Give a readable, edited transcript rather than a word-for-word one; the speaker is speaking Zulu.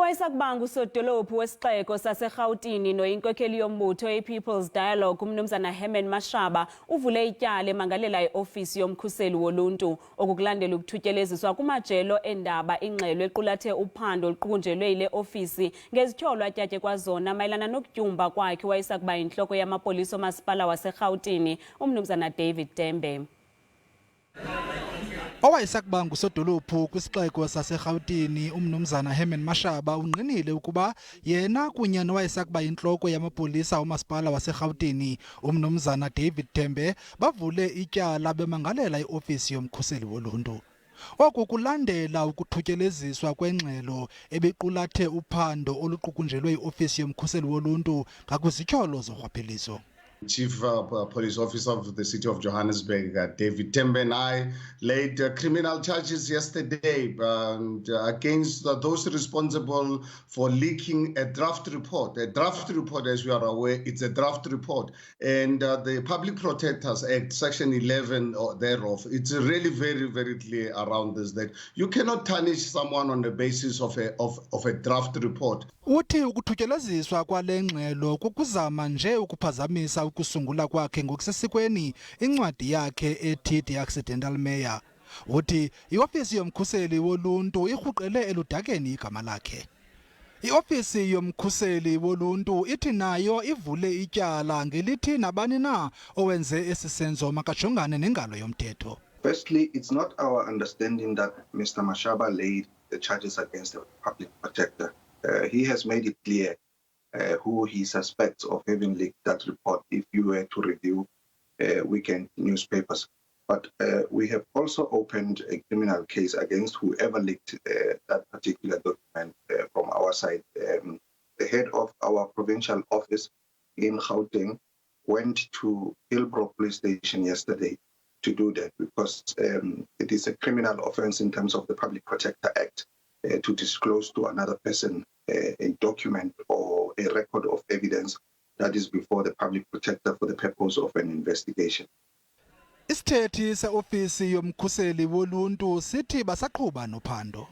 Owayesakuba nguSodolophu wesixeko saseRhawutini noyinkokheli yombutho iPeople's Dialogue uMnumzana Herman Mashaba uvule ityala emangalela iofisi yomkhuseli woluntu okulandela ukuthutyeleziswa kumajelo endaba ingxelo equlathe uphando oluqukunjelwe yileOfisi ngazityholo atyatyekwa zona mayelana nokutyumba kwakhe wayesakuba inhloko yamapolisa omasipala waseRhawutini uMnumzana David Tembe. Owayesakuba nguSodolophu kwisixeko saseRhawutini uMnumzana Herman Mashaba unqinile ukuba yena kunye nowayesakuba inhloko yamapolisa omasipala waseRhawutini uMnumzana David Tembe bavule ityala bemangalela iofisi yomkhuseli woluntu. Oku kulandela ukuthutyeleziswa kwengxelo ebequlathe uphando oluqukunjelwe iofisi yomkhuseli woluntu ngazityholo zorhwaphilizo. Chief Police Officer of the City of Johannesburg, David Tembe, and I laid criminal charges yesterday against those responsible for leaking a draft report. A draft report, as you are aware, it's a draft report. And the Public Protectors Act, Section 11 thereof, it's really very, very clear around this, that you cannot tarnish someone on the basis of a draft report. Uthi ukuthutyeleziswa kwale ngxelo kukuzama nje ukuphazamisa ukusungula kwakhe ngokusesikweni incwadi yakhe ethi The Accidental Mayor. Uthi iofisi yomkhuseli woluntu irhuqele eludakeni igama lakhe. Iofisi yomkhuseli woluntu ithi nayo ivule ityala ngelithi nabani na owenze esisenzo makajongane nengalo yomthetho. Firstly, it's not our understanding that Mr. Mashaba laid the charges against the public protector. He has made it clear who he suspects of having leaked that report if you were to review weekend newspapers. But we have also opened a criminal case against whoever leaked that particular document from our side. The head of our provincial office in Gauteng went to Hillbrook police station yesterday to do that because it is a criminal offense in terms of the Public Protector Act to disclose to another person a document or a record of evidence that is before the public protector for the purpose of an investigation. Isithethi seofisi yomkhuseli woluntu sithi basaqhuba nophando.